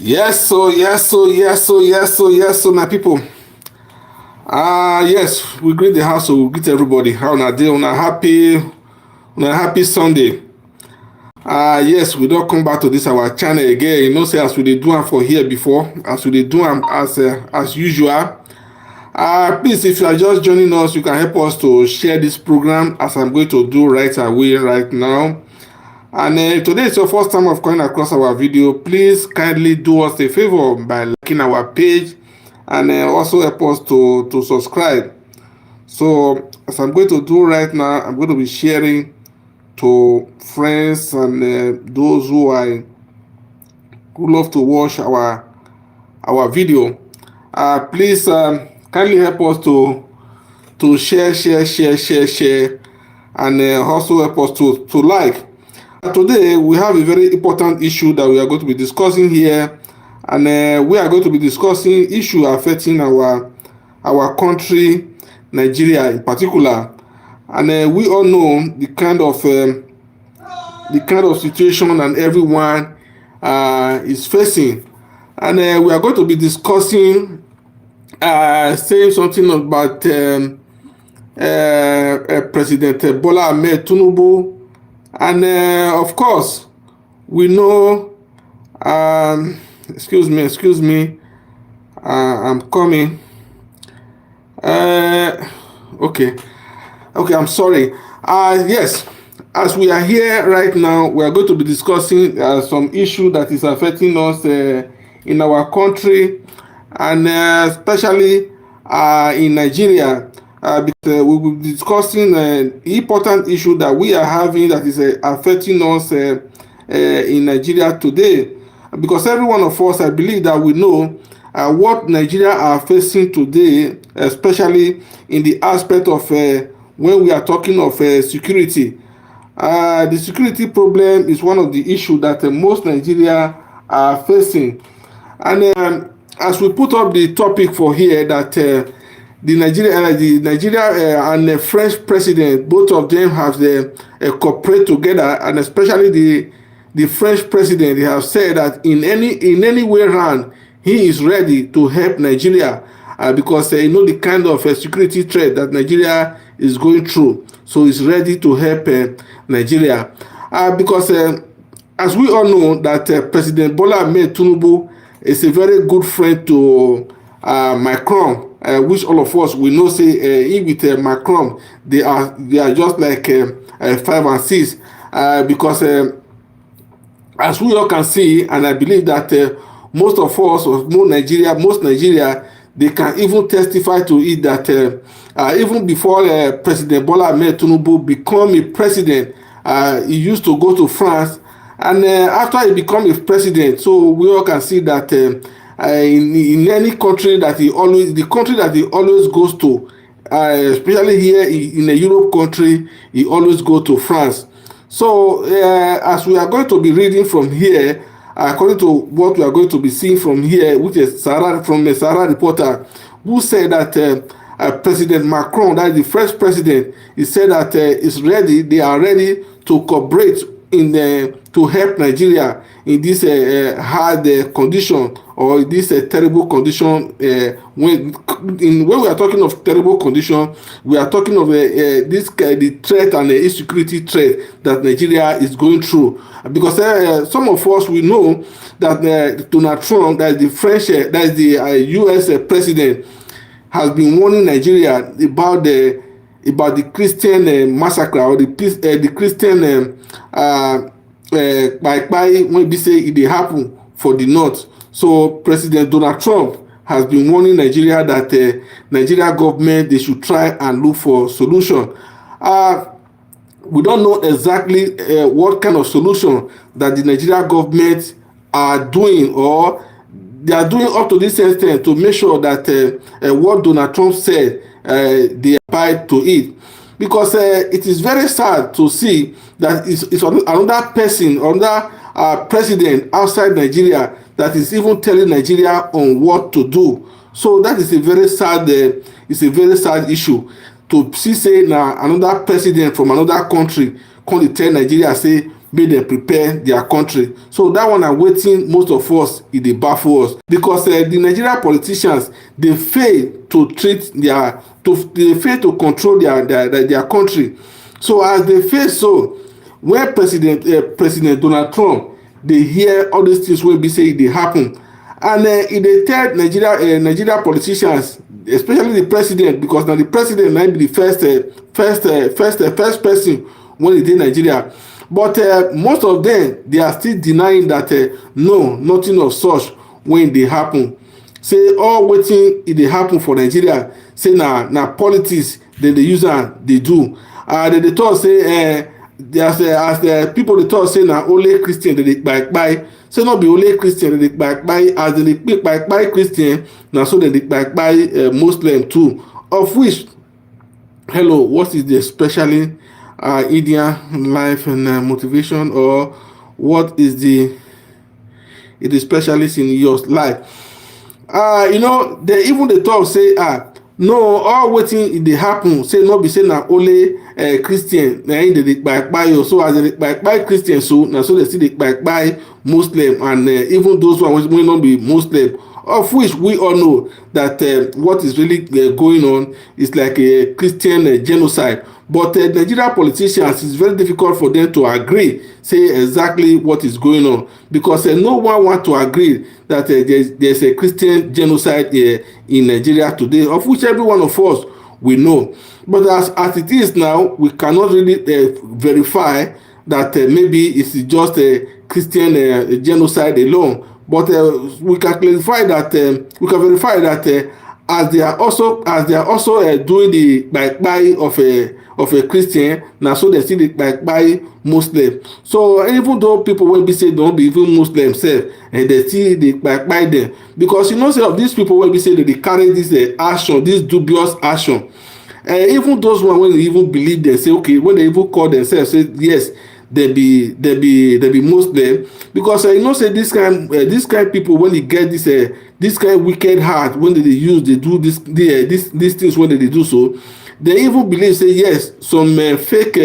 Yes, so my people. Yes, we greet the house, so we greet everybody. How on a day, on a happy Sunday. Yes, we don't come back to this our channel again. You know, say as we did do am for here before, as we did do am as usual. Please, if you are just joining us, you can help us to share this program as I'm going to do right away right now. And today is your first time of coming across our video. Please kindly do us a favor by liking our page and also help us to subscribe. So as I'm going to do right now, I'm going to be sharing to friends and those who love to watch our video. Please kindly help us to share, and also help us to like. Today we have a very important issue that we are going to be discussing here, and we are going to be discussing issue affecting our country, Nigeria in particular. And we all know the kind of situation and everyone is facing, and we are going to be discussing saying something about President Bola Ahmed Tinubu. And of course, we know, excuse me, I'm coming. Okay, I'm sorry. Yes, as we are here right now, we are going to be discussing some issue that is affecting us in our country, and especially in Nigeria. Because we will be discussing an important issue that we are having that is affecting us in Nigeria today. Because every one of us, I believe that we know what Nigeria are facing today, especially in the aspect of when we are talking of security. The security problem is one of the issues that most Nigeria are facing. And as we put up the topic for here, that the Nigeria and the French president, both of them have cooperate together, and especially the French president, they have said that in any way around, he is ready to help Nigeria because you know the kind of security threat that Nigeria is going through. So he's ready to help Nigeria because as we all know that President Bola Ahmed Tinubu is a very good friend to Macron. Which all of us we know say he with Macron they are just like 5 and 6 because as we all can see, and I believe that most of us or most Nigeria they can even testify to it that even before President Bola Ahmed Tinubu become a president, he used to go to France, and after he become a president, so we all can see that in any country that the country that he always goes to, especially here in a Europe country, he always go to France. So as we are going to be reading from here, according to what we are going to be seeing from here, which is from a Sahara reporter, who said that President Macron, that is the French president, he said that they are ready to cooperate to help Nigeria in this hard condition, or this terrible condition. When we are talking of terrible condition, we are talking of the threat and the insecurity threat that Nigeria is going through. Because some of us we know that Donald Trump, that is the French, that is the U.S. President, has been warning Nigeria about the Christian massacre, or the Christian by when we say it happen for the north. So President Donald Trump has been warning Nigeria that Nigeria government, they should try and look for solution. We don't know exactly what kind of solution that the Nigeria government are doing, or they are doing up to this extent to make sure that what Donald Trump said, they abide to it. Because it is very sad to see that it's another person, another president outside Nigeria that is even telling Nigeria on what to do. So that is a very sad issue to see say now another president from another country come to tell Nigeria say make dem prepare their country. So that one na wetin most of us e dey baffle us, because the Nigerian politicians dey fail to treat their they fail to control their country. So as they fail, so when President Donald Trump dey hear all these things wey be say e dey happen, and e dey tell Nigeria politicians, especially the president, because na the president na be the first person when e dey Nigeria. But most of them, they are still denying that no, nothing of such when dey happen. Say all wetin e dey happen for Nigeria, say na politics dem dey use am dey do. Dem dey talk say as the people dey talk say na only Christian dem dey kpai. Say no be only Christian dem dey kpai. As dem dey kpai Christian, na so dem dey kpai Muslim too. Of which, hello, what is the especially Indian life and motivation, or what is the specialist in your life? They even dey talk say no, all wetin dey happen, say no be say na only Christian na im dey kpai. So as dem dey kpai Christian, so na so dem still dey kpai Muslim, and even those ones wey no be Muslim, of which we all know that what is really going on is like a Christian genocide. But Nigerian politicians, it's very difficult for them to agree, say exactly what is going on, because no one wants to agree that there's a Christian genocide here in Nigeria today, of which every one of us we know. But as it is now, we cannot really verify that maybe it's just a Christian genocide alone. But we can verify that as they are also doing the kpai of a Christian, now so they see the kpai Muslim. So even though people will be say don't be even Muslim self, and they see the kpai them, because say of these people will be say that they carry this action, this dubious action. Even those one when they even believe, they say okay, when they even call themselves, say yes, they be Muslim, because say this kind people, when they get this kind wicked heart, when they do these things, when they do so, they even believe say yes, some fake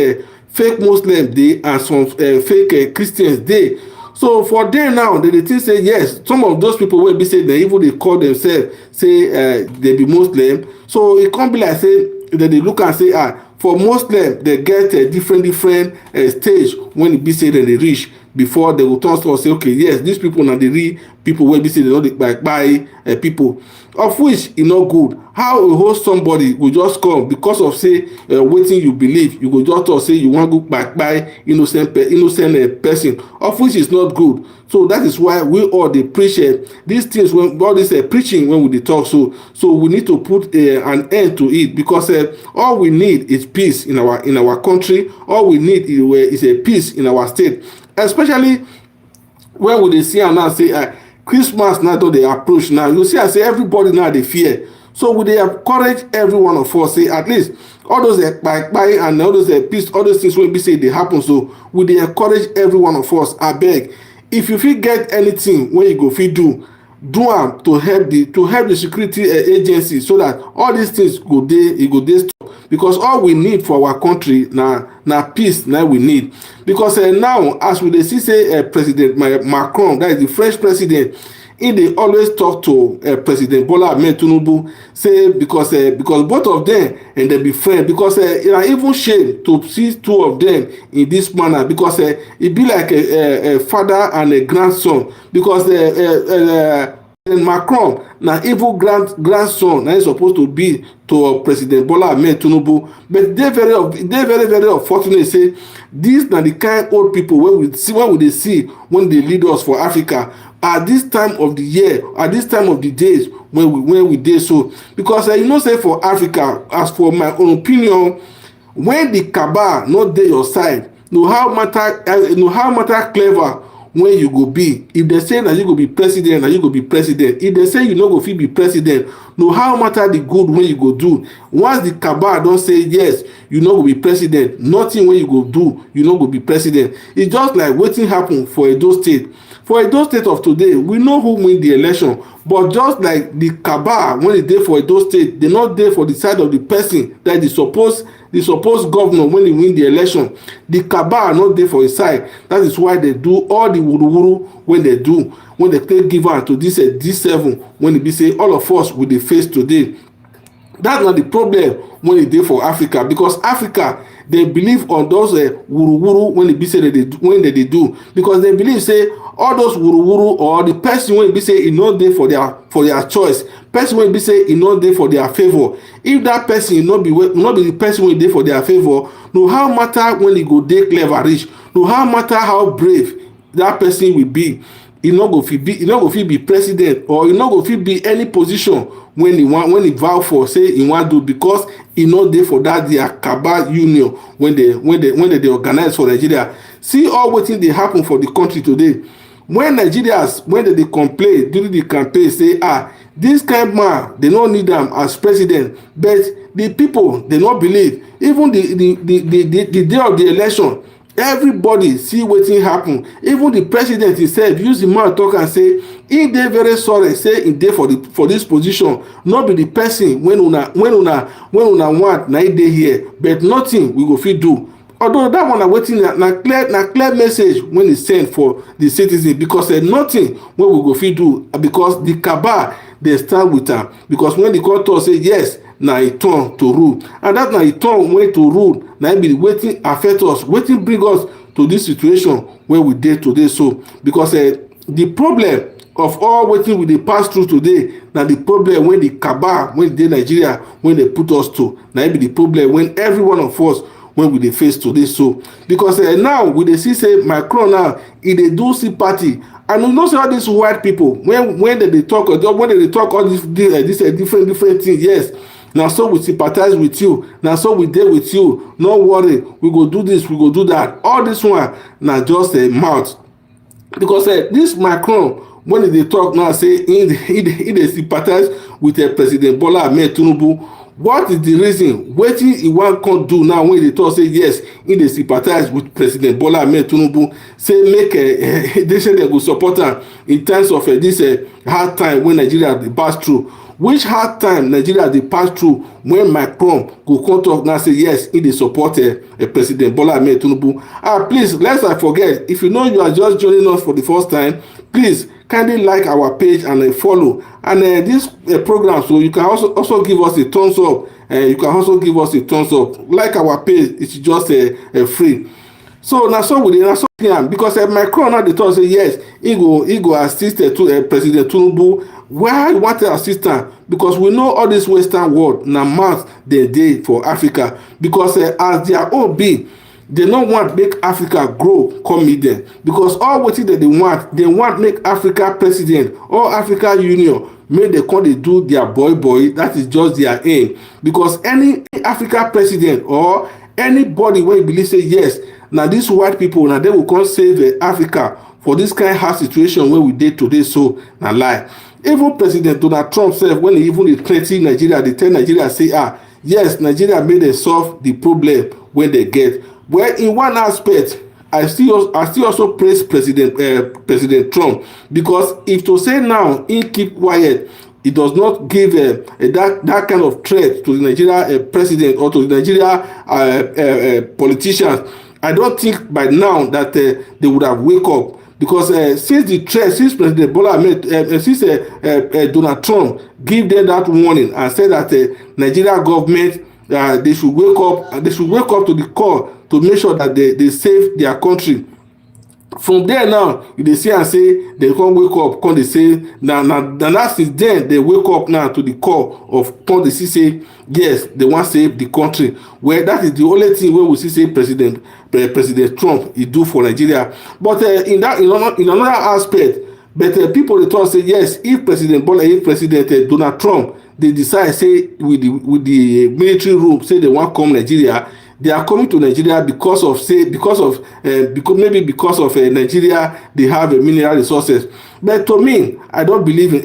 Muslim dey, and some fake Christians dey. So for them now, they think say yes, some of those people will be say they even they call themselves say they be Muslim. So it can't be like say that they look and say for Muslim they get a different stage when it be say that they reach, before they will turn to say okay, yes, these people now the real people will be say they don't by people, of which e no good. How a whole somebody will just come because of say wetin you believe, you go just talk say you wan go by innocent person, of which is not good. So that is why we all dey preach these things, when all this preaching, when we dey talk, so we need to put an end to it, because all we need is peace in our country. All we need is a peace in our state, especially when we dey see am now say Christmas now don dey approach now. You see I say everybody now dey fear. So we dey encourage every one of us, say at least all those kpai and all those peace, all those things wey be say dey happen, so we dey encourage every one of us, abeg, if you fit get anything wey you go fit do am to help the security agency, so that all these things go dey stop, because all we need for our country na peace na we need. Because now as we dey see say President Macron, that is the French president, he dey always talk to President Bola Ahmed Tinubu, say because both of them and they be friends, because it na even shame to see two of them in this manner, because it be like a father and a grandson, because Macron na even grandson na supposed to be to President Bola Ahmed Tinubu. But they very unfortunate say these na the kind old people wey we dey see when they lead us for Africa at this time of the year, at this time of the days when we dey so. Because say for Africa, as for my own opinion, when the cabal no dey your side, no how matter clever when you go be, if they say that you go be president, and you go be president. If they say you no go fit be president, no how matter the good when you go do, once the cabal don say yes, you no go be president, nothing when you go do, you no go be president. It's just like wetin happen for Edo State. For Edo State of today, we know who win the election, but just like the cabal when e dey for Edo State, they not dey for the side of the person that is supposed the supposed governor when he win the election, the cabal not dey for his side. That is why they do all the wuruwuru when they do, when they take give am to this D7, when e be say all of us we dey face today. That's not the problem when e dey for Africa, because Africa they believe on those wuruwuru when e be say when they do, because they believe say all those wuruwuru or the person when e be say e no dey for their choice, person when e be say e no dey for their favour, if that person no be the person wey dey for their favour, no how matter when e go dey clever reach, no how matter how brave that person will be, e no go fit be president, or e no go fit be any position when he vow for say e wan do, because e no dey for that their cabal union when they dey organize for Nigeria. See all wetin dey happen for the country today. When Nigerians when they dey complain during the campaign say this kind man they no need am as president, but the people they no believe. Even the day of the election, everybody see wetin happen. Even the president himself use the mouth talk and say he dey very sorry, say he dey for this position, no be the person when una want na he dey here, but nothing we go fit do. Although that one na wetin na clear message when e send for the citizen, because nothing wey we go fit do, because the cabal dey stand with am. Because when the court talk say yes, na e turn to rule, and that na e turn wey to rule na be wetin affect us, wetin bring us to this situation where we dey today. So because the problem of all wetin we dey pass through today na the problem when the cabal wey dey Nigeria when they put us to, na be the problem when every one of us when we dey face today. So because now we dey see say Macron now e dey do sympathy, and you know say all these white people when they dey talk all this different things, yes, na so we sympathize with you, na so we dey with you, no worry, we go do this, we go do that. All this one na just a mouth, because this Macron when he dey talk now say he dey sympathize with President Bola Ahmed Tinubu. What is the reason? Wetin he wan come do now when they talk say yes, he dey sympathize with President Bola Ahmed Tinubu, say make they say they go support am in terms of this hard time when Nigeria dey pass through. Which hard time Nigeria dey pass through when Macron go come talk now say yes, he dey support President Bola Ahmed Tinubu? Please, let's not forget, if you know you are just joining us for the first time, please kindly like our page and follow. And this program, so you can also give us a thumbs up. You can also give us a thumbs up. Like our page, it's just free. So now so we dey him, because Macron now dey talk say yes, he go assist to President Tinubu. Why he want to assist am? Because we know all this Western world na mouth dey dey for Africa, because as their own be, they no want make Africa grow come meet them, because all wetin they want make Africa president or Africa Union make they come dey do their boy, that is just their aim. Because any Africa president or anybody wey believe say yes, na these white people na they will come save Africa for this kind hard situation wey we dey today, so na lie. Even President Donald Trump sef, when he even dey threaten Nigeria, dey tell Nigeria say yes, Nigeria make dem solve the problem wey they get. Well, in one aspect, I still also praise President Trump, because if to say now he keep quiet, it does not give that kind of threat to the Nigeria president or to the Nigeria politicians. I don't think by now that they would have wake up, because since President Bola Ahmed, since Donald Trump give them that warning and said that Nigeria government they should wake up to the call to make sure that they save their country. From there now, you dey see and say they come wake up, come dey say na since then they wake up now to the call of come dey see say yes, they wan save the country. Well, that is the only thing wey we see say President Trump he do for Nigeria. But in another aspect, but people dey talk say yes, if President Donald Trump they decide say with the military rule say they wan come Nigeria, they are coming to Nigeria because Nigeria they have mineral resources. But to me, I don't believe in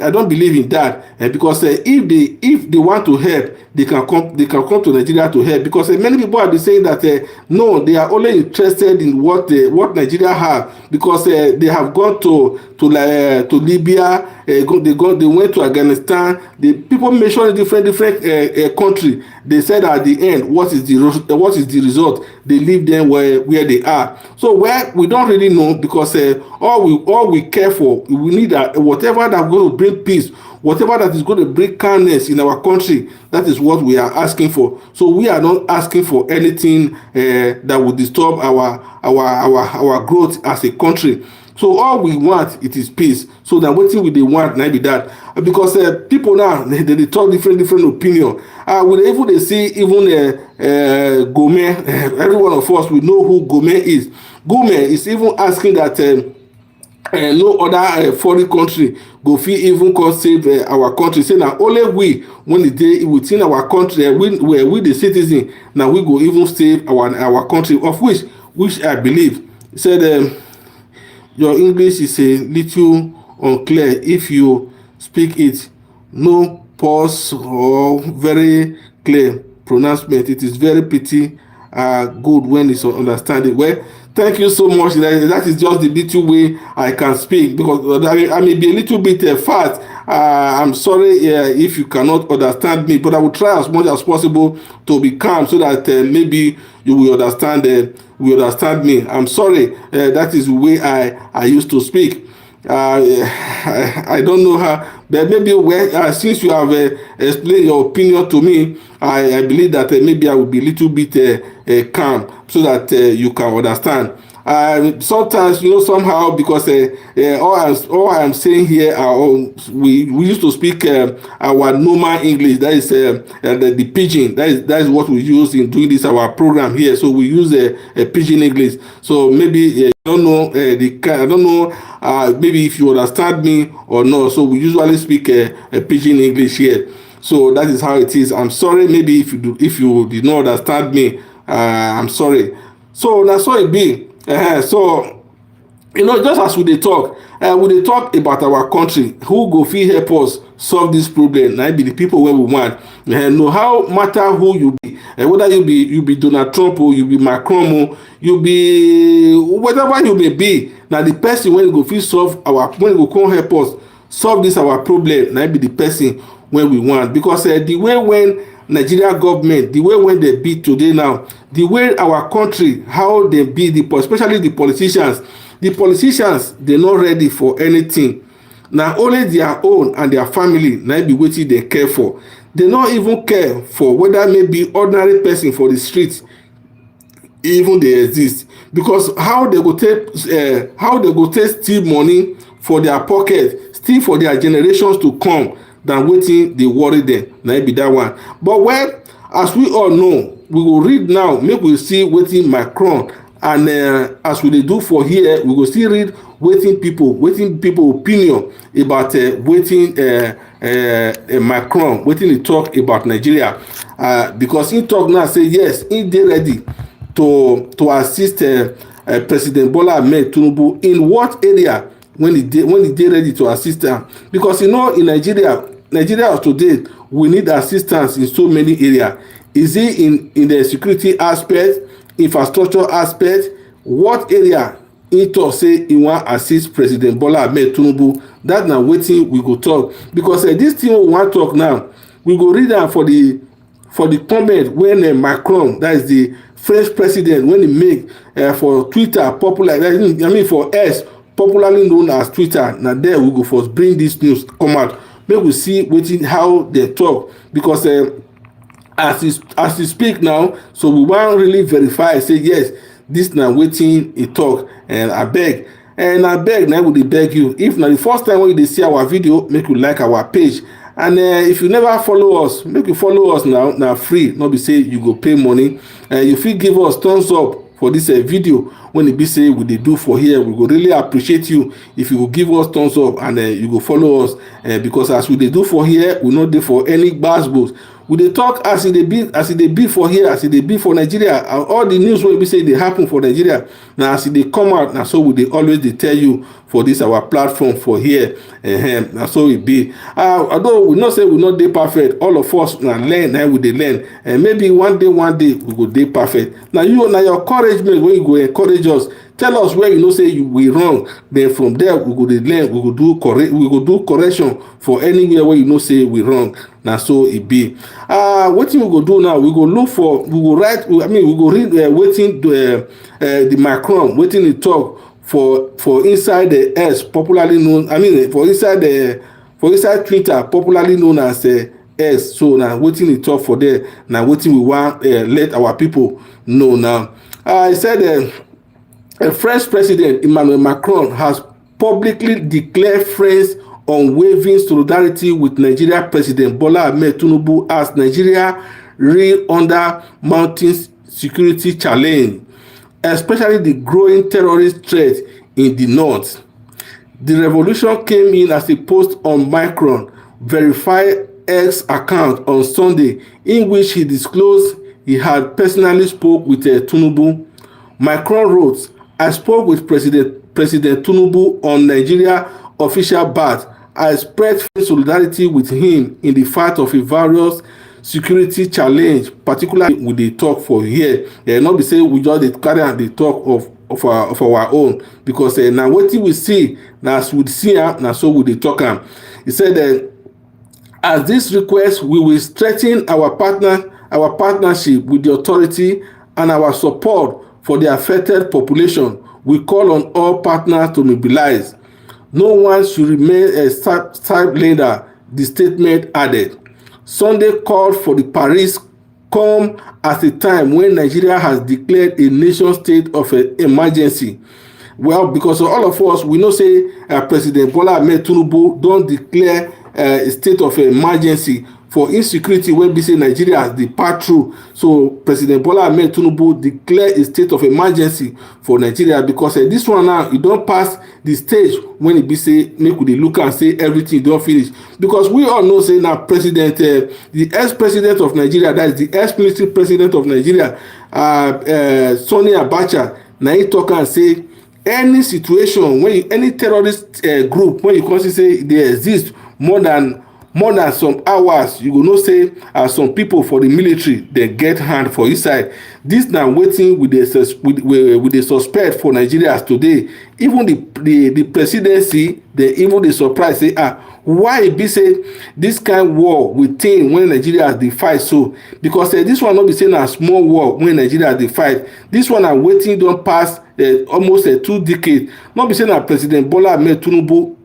that, because if they want to help, they can come to Nigeria to help, because many people are saying that no, they are only interested in what Nigeria have, because they have gone to Libya, they went to Afghanistan. The people mentioned different country. They said at the end, what is the result? They leave them where they are. So where we don't really know, because all we care for, we need whatever that going to bring peace, whatever that is going to bring calmness in our country. That is what we are asking for. So we are not asking for anything that would disturb our growth as a country. So all we want, it is peace. So that what we they want now be that, because people now they talk different opinion. We even they see even Gome. Every one of us we know who Gome is. Gome is even asking that no other foreign country go fit even come save our country. Say na only we when the day within our country, we the citizen, now we go even save our country, of which I believe. He said. Your English is a little unclear. If you speak it, no pause or very clear pronouncement. It is very pretty good when it's understanding. Well, thank you so much. That is just the little way I can speak, because I may be a little bit fast. I'm sorry if you cannot understand me, but I will try as much as possible to be calm, so that maybe you will understand me. I'm sorry. That is the way I used to speak. I don't know how, but maybe since you have explained your opinion to me, I believe that maybe I will be a little bit calm, so that you can understand. Sometimes, somehow, because all I'm saying here we used to speak our normal English. That is the pidgin. That is what we use in doing this our program here. So we use a pidgin English. So maybe I don't know I don't know maybe if you understand me or not. So we usually speak a pidgin English here. So that is how it is. I'm sorry maybe if you did not understand me. I'm sorry. So that's how it be. So just as we dey talk about our country, who go fit help us solve this problem. Na be the people wey we want. No how matter who you be, whether you be Donald Trump or you be Macron or you be whatever you may be, na the person wey go fit solve when go come help us solve this our problem, na be the person wey we want. Because the way when Nigeria government, the way when they be today now, the way our country, how they be, especially the politicians, they're not ready for anything. Now only their own and their family na be wetin they care for. They not even care for whether maybe ordinary person for the street even they exist. Because how they go take steal money for their pocket, steal for their generations to come, than wetin dey worry them. Na be that one. But well, as we all know, we will read now, make we see wetin Macron, and as we dey do for here, we go still read wetin people opinion about wetin Macron, wetin he talk about Nigeria, because he talk now say yes, he dey ready to assist President Bola Ahmed Tinubu in what area when he dey ready to assist am. Because in Nigeria of today, we need assistance in so many areas. Is it in the security aspect, infrastructure aspect? What area he talk say he wan assist President Bola Ahmed Tinubu? That na wetin we go talk. Because this thing we wan talk now, we go read am for the comment when Macron, that is the French president, when he make for Twitter popular, for X, popularly known as Twitter. Now there we go first bring this news come out. Make we see how they talk. Because as he speak now, so we wan really verify, say yes, this na wetin he talk. And I beg na we dey beg you, if na the first time when you dey see our video, make you like our page. And if you never follow us, make you follow us now. Na free, not be say you go pay money. You fit give us thumbs up for this video when e be say we dey do for here. We go really appreciate you if you go give us thumbs up, and you go follow us, because as we dey do for here, we no dey for any gbasgbos. We dey talk as e dey be for here, as e dey be for Nigeria, and all the news wey be say dey happen for Nigeria, na as e dey come out, na so we dey always dey tell you for this our platform for here. Na so e be. Although we know say we no dey perfect, all of us na learn, na we dey learn, and maybe one day we go dey perfect. Na your encouragement wey you go encourage us, tell us where you know say we wrong, then from there we go dey learn, we go do correction for anywhere where you know say we wrong. Na so e be. Wetin we go do now, we go look for, we go write, I mean we go read wetin the Macron wetin he talk for inside the X, popularly known, I mean for inside Twitter, popularly known as X. So na wetin he talk for there, na wetin we wan let our people know now. He said French President Emmanuel Macron has publicly declared French unwavering solidarity with Nigeria President Bola Ahmed Tinubu as Nigeria reels under mounting security challenge, especially the growing terrorist threat in the north. The revolution came in as a post on Macron verified X account on Sunday, in which he disclosed he had personally spoke with Tinubu. Macron wrote, "I spoke with President Tinubu on Nigeria official bat. I expressed solidarity with him in the fight of a various security challenge, particularly with the talk for here." Not be say we just dey carry am dey talk of our own, because na wetin we see, na as we see am, na so we dey talk am. He said as this request, we will strengthen our partnership with the authority and our support for the affected population. We call on all partners to mobilize. No one should remain a sidelined, the statement added. Sunday called for the Paris come at a time when Nigeria has declared a nation state of emergency. Well, because all of us, we know say President Bola Ahmed Tinubu don declare a state of emergency for insecurity wey be say Nigeria has dey pass through. So President Bola Ahmed Tinubu declare a state of emergency for Nigeria, because this one now e don pass the stage when e be say make we dey look and say everything don finish, because we all know say na president the ex-president of Nigeria, that is the ex-military president of Nigeria, Sani Abacha, na he talk am say any situation when any terrorist group when you consider say dey exist more than some hours, you go know say some people for the military dey get hand for inside. This na wetin we dey suspect for Nigeria today. Even the presidency, they even dey surprise say why e be say this kind war within when Nigeria dey fight so, because this one no be say na small war when Nigeria dey fight. This one na wetin don pass almost 2 decades. No be say na President Bola Ahmed Tinubu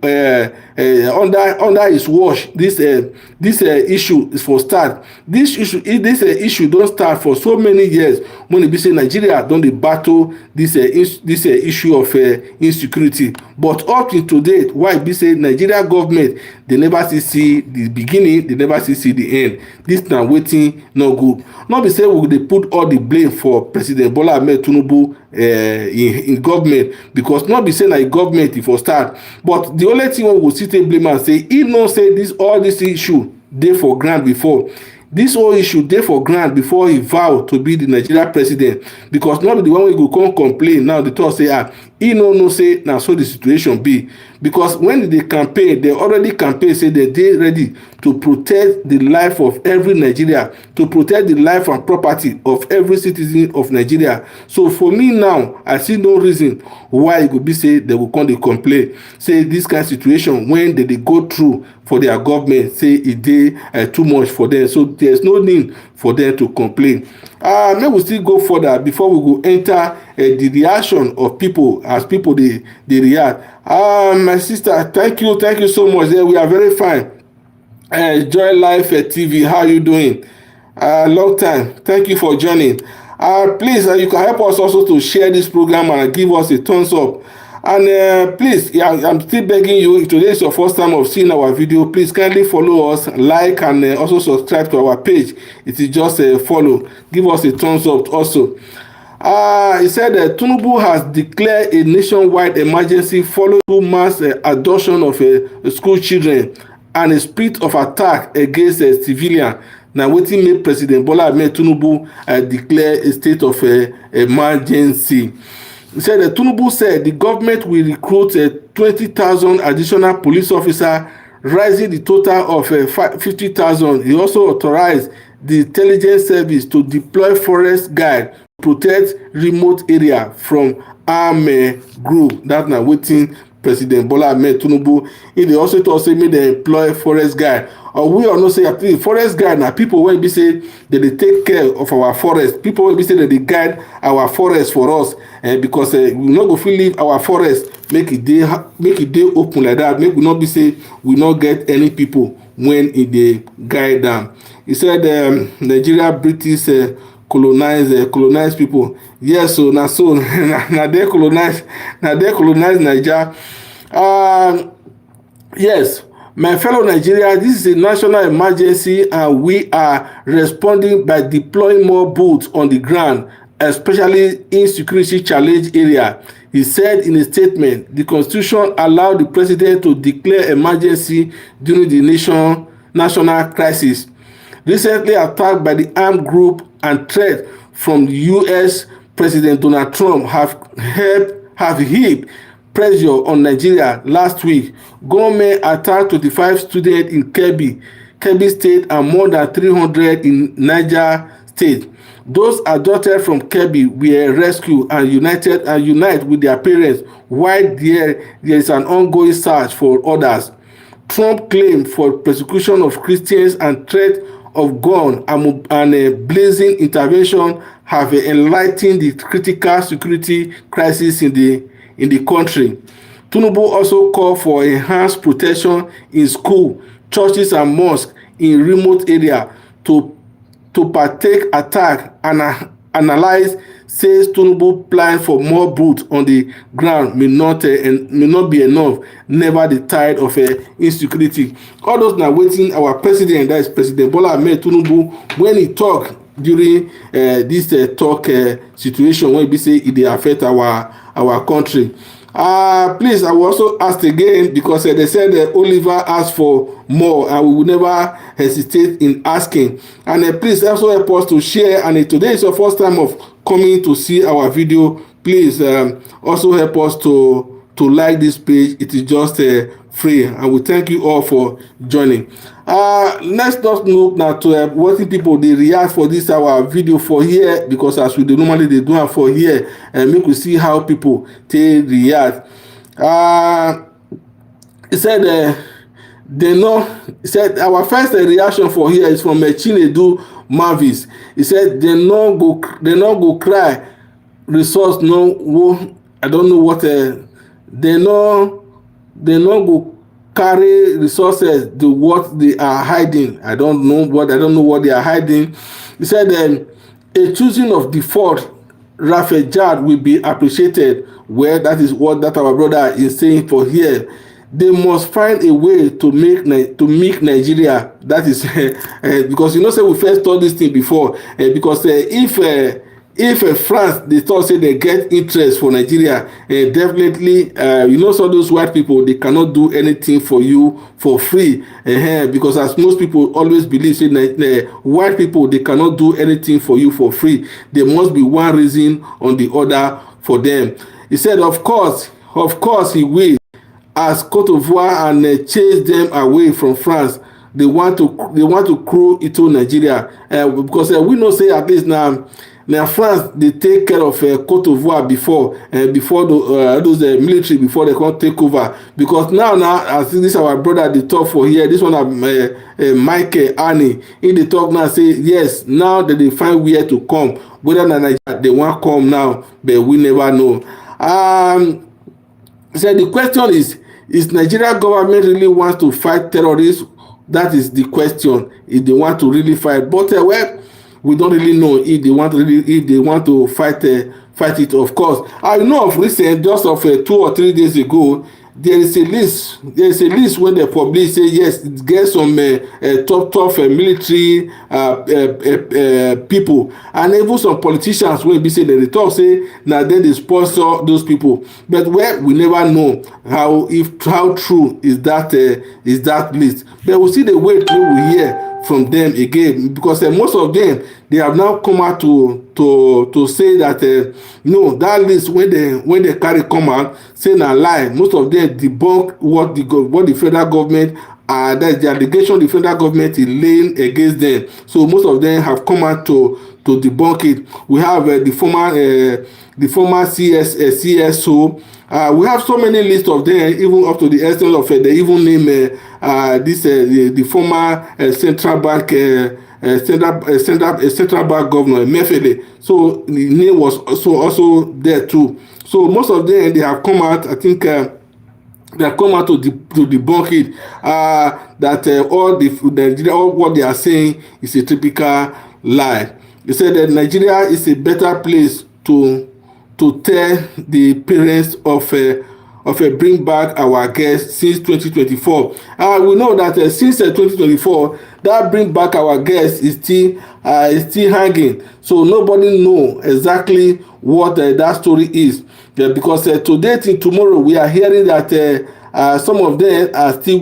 under his watch this issue is for start. This issue don start for so many years when e be say Nigeria don dey battle this issue of insecurity. But up till today, why e be say Nigeria government dey never see the beginning, they never see the end. This na wetin no good. No be say we dey put all the blame for President Bola Ahmed Tinubu in government, because not be say na government e for start, but the only thing we go still take blame am say e know say all this issue dey for ground before. This whole issue dey for ground before he vow to be the Nigeria president, because not be the one wey go come complain now dey talk say he no know say na so the situation be. Because when they campaign, they already campaign say that they ready to protect the life of every Nigeria, to protect the life and property of every citizen of Nigeria. So for me now, I see no reason why it could be say they will come to complain, say this kind of situation when they go through for their government, say it dey too much for them. So there's no need for them to complain. May we still go further before we go enter the reaction of people, as people they react. My sister, thank you so much. We are very fine. Joy Life TV, how you doing? Long time. Thank you for joining. Please, you can help us also to share this program and give us a thumbs up. And please, I'm still begging you, if today is your first time of seeing our video, please kindly follow us, like, and also subscribe to our page. It is just a follow. Give us a thumbs up also. He said that Tinubu has declared a nationwide emergency following mass abduction of school children and a spirit of attack against civilians. Now, wetin make President Bola Ahmed Tinubu declare a state of emergency. He said that Tinubu said the government will recruit 20,000 additional police officers, rising the total of 50,000. He also authorized the intelligence service to deploy forest guard protect remote area from armed group. That na wetin President Bola Ahmed Tinubu. He dey also talk say make dem employ forest guard. Or we all know say forest guard na people wey be say dem dey take care of our forest, people wey be say dem dey guide our forest for us, because we no go fit leave our forest make e dey open like that, make we no be say we no get any people when e dey guide am. He said Nigeria British colonize people. Yes, so na so na they colonize Naija. Yes, my fellow Nigerians, this is a national emergency and we are responding by deploying more boots on the ground, especially in security challenge area. He said in a statement, the constitution allowed the president to declare emergency during the national crisis. Recently attacked by the armed group and threat from the U.S. President Donald Trump have heaped pressure on Nigeria. Last week, gunmen attacked 25 students in Kebbi State and more than 300 in Niger State. Those abducted from Kebbi were rescued and unite with their parents, while there is an ongoing search for others. Trump claimed for persecution of Christians and threat of gun and a blazing intervention have enlightened the critical security crisis in the country. Tinubu also called for enhanced protection in schools, churches and mosques in remote areas to partake attack and analyze. Says Tinubu plan for more boots on the ground may not be enough. Never the tide of insecurity. All those now waiting our president, that is President Bola Ahmed Tinubu, when he talk during this talk situation when we say it dey affect our country. Please, I will also ask again because they said Oliver asked for more and we will never hesitate in asking. And please also help us to share. And today is your first time of coming to see our video. Please also help us to like this page. It is just free, and we thank you all for joining. Let's just look now to what people they react for this our video for here, because as we do normally they do it for here, and make we see how people they react. He said he said our first reaction for here is from Chinedu Mavis. He said they no go cry resource no I don't know what they no go carry resources to what they are hiding. I don't know what they are hiding. He said a choosing of default Rafajad will be appreciated. Well, that is what that our brother is saying for here. They must find a way to make Nigeria. That is because you know say we first told this thing before because if France they thought say they get interest for Nigeria, definitely you know so those white people they cannot do anything for you for free because as most people always believe say white people they cannot do anything for you for free. There must be one reason on the other for them. He said of course he will. As Cote d'Ivoire and chase them away from France, they want to crew into Nigeria because we know say at least now France they take care of Cote d'Ivoire before those military before they can take over, because now as this our brother they talk for here, this one Michael Annie in the talk now say yes, now that they find where to come, whether Nigeria they want come now, but we never know. So the question is Nigeria government really wants to fight terrorists? That is the question, if they want to really fight. But well, we don't really know if they want to fight it. Of course, I know of recent, just of 2 or 3 days ago, there is a list when they publish say yes, it gets some top military people and even some politicians when be say they talk say now then they sponsor those people, but well we never know how true is that list, but we see the wait when we hear from them again, because most of them they have now come out to say that no, that list when they carry come out say na lie. Most of them debunk what the federal government that's the allegation the federal government is laying against them. So most of them have come out to debunk it. We have the former CSO. We have so many lists of them, even up to the extent of they even name the former central bank central bank governor Mefele. So the name was also there too. So most of them, they have come out. I think they have come out to debunk it. That all what they are saying is a typical lie. They said that Nigeria is a better place to tell the parents of bring back our guests since 2024. We know that since 2024, that bring back our guests is still hanging. So nobody know exactly what that story is. Because today till tomorrow, we are hearing that some of them are still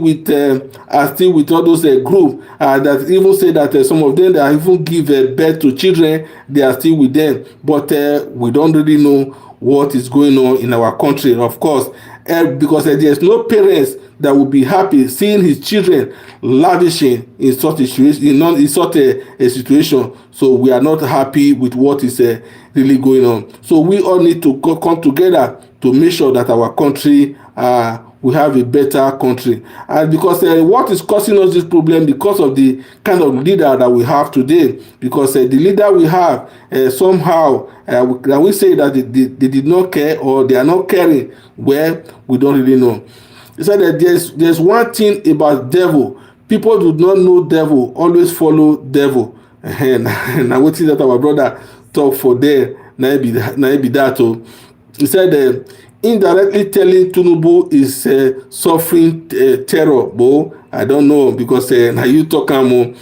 with all those group that even say that some of them that even give birth to children, they are still with them. But we don't really know what is going on in our country, of course, because there's no parents that will be happy seeing his children lavishing in such a situation. So we are not happy with what is really going on. So we all need to come together to make sure that our country we have a better country. And because what is causing us this problem, because of the kind of leader that we have today, because the leader we have somehow we say that they did not care, or they are not caring, well, we don't really know. He said that there's one thing about devil. People do not know devil, always follow devil. And I would see that our brother talk for there. Now be that. He said indirectly telling Tinubu is suffering terror. But I don't know, because now you talk more.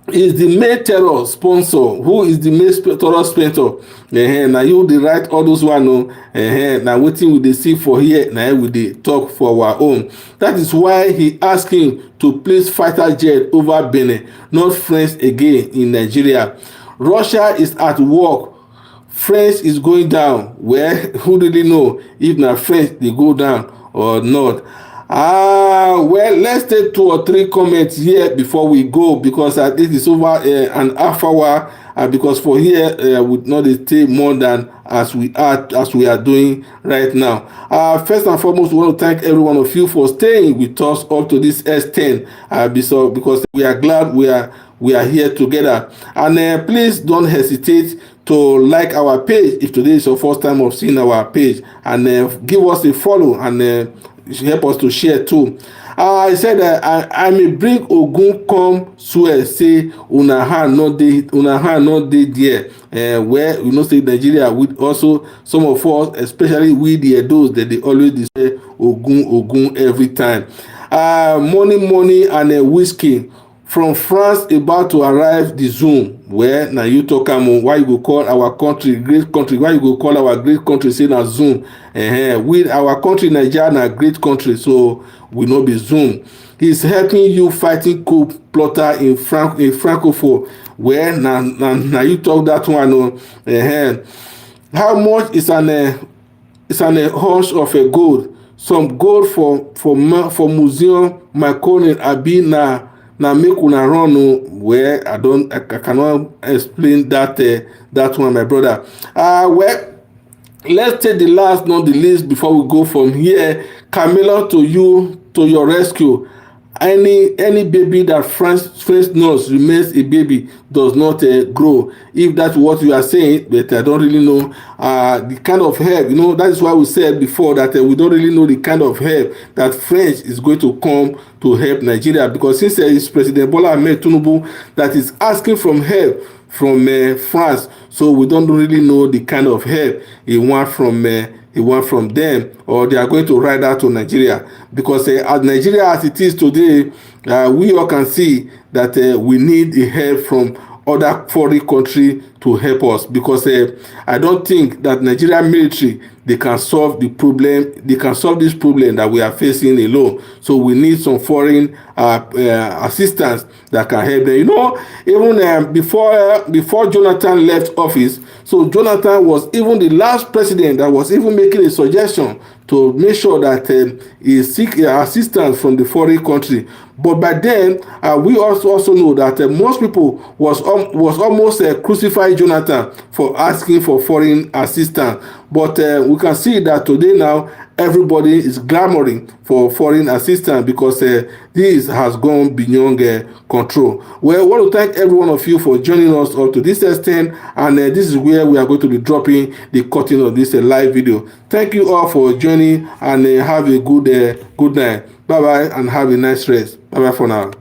Is the main terror sponsor? Who is the main terror sponsor? Now you dey write all those one. Now wetin we dey see for here, now we dey talk for our own. That is why he ask him to place fighter jet over Benin, not friends again in Nigeria. Russia is at work. France is going down. Well, who really know if na France dey go down or not? Well, let's take 2 or 3 comments here before we go, because this is over an half hour. Because for here we not stay more than as we are doing right now. First and foremost, we want to thank every one of you for staying with us up to this S10. Because we are glad we are here together. And please don't hesitate to like our page if today is your first time of seeing our page, and give us a follow, and help us to share too. I said I may bring Ogun come swear say una hand no dey there. Where you know say Nigeria, with also some of us, especially we the Edos, that they always say Ogun every time. Money and whiskey from France about to arrive the Zoom. Where now you talk why you go call our country great country? Why you go call our great country say na Zoom? With our country Nigeria na great country, so we no be Zoom. He's helping you fighting coup plotter in Francophone. Where now you talk that one. How much is an hunch of a gold? Some gold for museum Macron abi na make una run where I cannot explain that one, my brother. Well, let's take the last, not the least, before we go from here. Camilla, to your rescue. Any baby that France knows remains a baby, does not grow. If that's what you are saying, but I don't really know the kind of help. You know, that is why we said before that we don't really know the kind of help that French is going to come to help Nigeria, because since it's President Bola Ahmed Tinubu that is asking from help from France, so we don't really know the kind of help he want from them, or they are going to ride out to Nigeria. Because as Nigeria as it is today, we all can see that we need the help from other foreign country to help us, because I don't think that Nigerian military, they can solve the problem. They can solve this problem that we are facing alone. So we need some foreign assistance that can help them. You know, even before Jonathan left office, so Jonathan was even the last president that was even making a suggestion to make sure that he seek assistance from the foreign country. But by then, we also know that most people was almost crucified Jonathan for asking for foreign assistance. But we can see that today now everybody is clamoring for foreign assistance because this has gone beyond control. Well, I want to thank every one of you for joining us up to this extent, and this is where we are going to be dropping the cutting of this live video. Thank you all for joining, and have a good night. Bye bye, and have a nice rest. Bye bye for now.